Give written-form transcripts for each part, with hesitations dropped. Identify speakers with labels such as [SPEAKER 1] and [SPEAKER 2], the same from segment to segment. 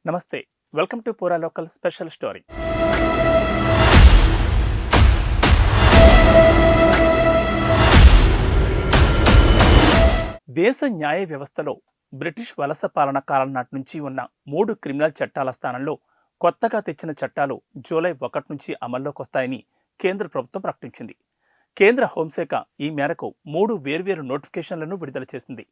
[SPEAKER 1] నమస్తే. Welcome to పూరా local special story. దేశ న్యాయ వ్యవస్థలో బ్రిటిష్ వలస పాలన కాలం నాటి నుంచి ఉన్న 3 క్రిమినల్ చట్టాల స్థానంలో కొత్తగా తెచ్చిన చట్టాలు జూలై 1 నుంచి అమల్లోకి వస్తాయని కేంద్ర ప్రభుత్వం ప్రకటించింది. కేంద్ర హోంశాఖ ఈ మేరకు 3 వేర్వేరు నోటిఫికేషన్లను విడుదల చేసింది.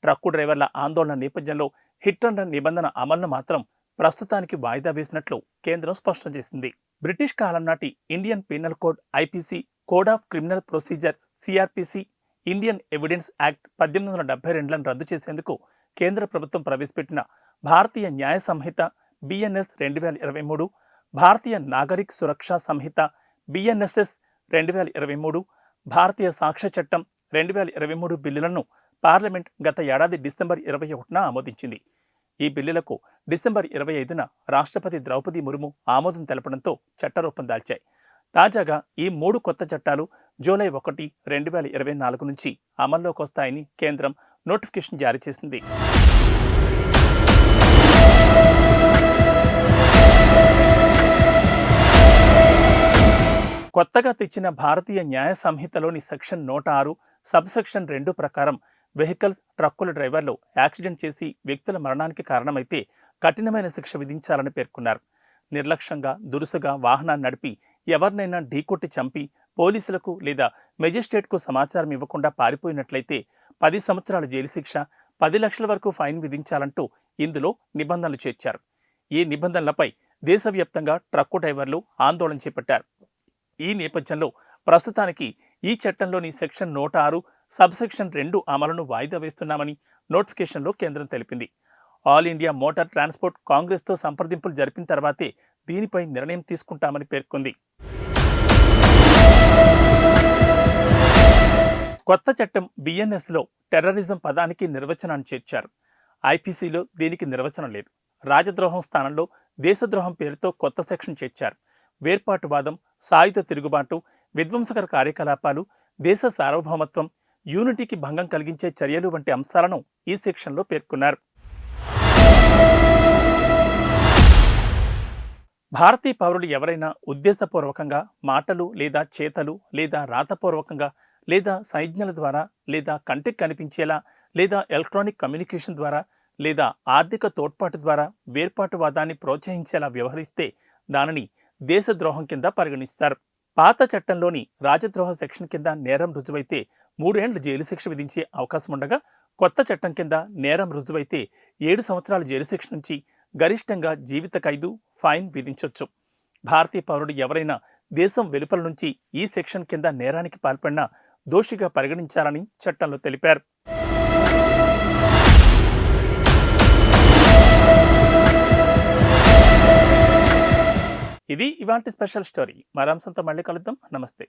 [SPEAKER 1] ట్రక్కు డ్రైవర్ల ఆందోళన నేపథ్యంలో హిట్ అండ్ రన్ నిబంధన అమలును మాత్రం ప్రస్తుతానికి వాయిదా వేసినట్లు కేంద్రం స్పష్టం చేసింది. బ్రిటిష్ కాలం నాటి Indian penal code IPC, code of criminal procedure CrPC, Indian evidence act 1872లను రద్దు చేసేందుకు కేంద్ర ప్రభుత్వం ప్రవేశపెట్టిన భారతీయ న్యాయ సంహిత బిఎన్ఎస్ 2023, భారతీయ నాగరిక్ సురక్షా సంహిత బిఎన్ఎస్ఎస్ 2023, భారతీయ సాక్ష్య చట్టం 2023 బిల్లులను పార్లమెంట్ గత ఏడాది డిసెంబర్ 21న ఆమోదించింది. ఈ బిల్లులకు డిసెంబర్ 25న రాష్ట్రపతి ద్రౌపది ముర్ము ఆమోదం తెలపడంతో చట్టరూపం దాల్చాయి. తాజాగా ఈ 3 కొత్త చట్టాలు జూలై 1, 2024 నుంచి అమల్లోకి వస్తాయని కేంద్రం నోటిఫికేషన్ జారీ చేసింది. కొత్తగా తెచ్చిన భారతీయ న్యాయ సంహితలోని సెక్షన్ 106 సబ్సెక్షన్ 2 ప్రకారం వెహికల్స్, ట్రక్కుల డ్రైవర్లు యాక్సిడెంట్ చేసి వ్యక్తుల మరణానికి కారణమైతే కఠినమైన శిక్ష విధించాలని పేర్కొన్నారు. నిర్లక్ష్యంగా, దురుసుగా వాహనాన్ని నడిపి ఎవరినైనా ఢీకొట్టి చంపి పోలీసులకు లేదా మెజిస్ట్రేట్కు సమాచారం ఇవ్వకుండా పారిపోయినట్లయితే 10 సంవత్సరాల జైలు శిక్ష, 10 లక్షల వరకు ఫైన్ విధించాలంటూ ఇందులో నిబంధనలు చేర్చారు. ఈ నిబంధనలపై దేశవ్యాప్తంగా ట్రక్కు డ్రైవర్లు ఆందోళన చేపట్టారు. ఈ నేపథ్యంలో ప్రస్తుతానికి ఈ చట్టంలోని సెక్షన్ 106 సబ్సెక్షన్ 2 అమలును వాయిదా వేస్తున్నామని నోటిఫికేషన్లో కేంద్రం తెలిపింది. ఆల్ ఇండియా మోటార్ ట్రాన్స్పోర్ట్ కాంగ్రెస్తో సంప్రదింపులు జరిపిన తర్వాతే దీనిపై నిర్ణయం తీసుకుంటామని పేర్కొంది. కొత్త చట్టం బిఎన్ఎస్లో టెర్రరిజం పదానికి నిర్వచనాన్ని చేర్చారు. ఐపీసీలో దీనికి నిర్వచనం లేదు. రాజద్రోహం స్థానంలో దేశద్రోహం పేరుతో కొత్త సెక్షన్ చేర్చారు. వేర్పాటువాదం, సాయుధ తిరుగుబాటు, విధ్వంసకర కార్యకలాపాలు, దేశ సార్వభౌమత్వం, యూనిటీకి భంగం కలిగించే చర్యలు వంటి అంశాలను ఈ సెక్షన్లో పేర్కొన్నారు. భారతీయ పౌరులు ఎవరైనా ఉద్దేశపూర్వకంగా మాటలు లేదా చేతలు లేదా రాతపూర్వకంగా లేదా సంజ్ఞల ద్వారా లేదా కంటికి కనిపించేలా లేదా ఎలక్ట్రానిక్ కమ్యూనికేషన్ ద్వారా లేదా ఆర్థిక తోడ్పాటు ద్వారా వేర్పాటువాదాన్ని ప్రోత్సహించేలా వ్యవహరిస్తే దానిని దేశద్రోహం కింద పరిగణిస్తారు. పాత చట్టంలోని రాజద్రోహ సెక్షన్ కింద నేరం రుజువైతే 3 ఏళ్ల జైలు శిక్ష విధించే అవకాశం ఉండగా, కొత్త చట్టం కింద నేరం రుజువైతే 7 సంవత్సరాల జైలు శిక్ష నుంచి గరిష్టంగా జీవిత ఖైదు, ఫైన్ విధించవచ్చు. భారతీయ పౌరుడు ఎవరైనా దేశం వెలుపల నుంచి ఈ సెక్షన్ కింద నేరానికి పాల్పడినా దోషిగా పరిగణించాలని చట్టంలో తెలిపారు. ఇది ఇవాల్టి స్పెషల్ స్టోరీ. మరో అంశంతో మళ్ళీ కలుద్దాం. నమస్తే.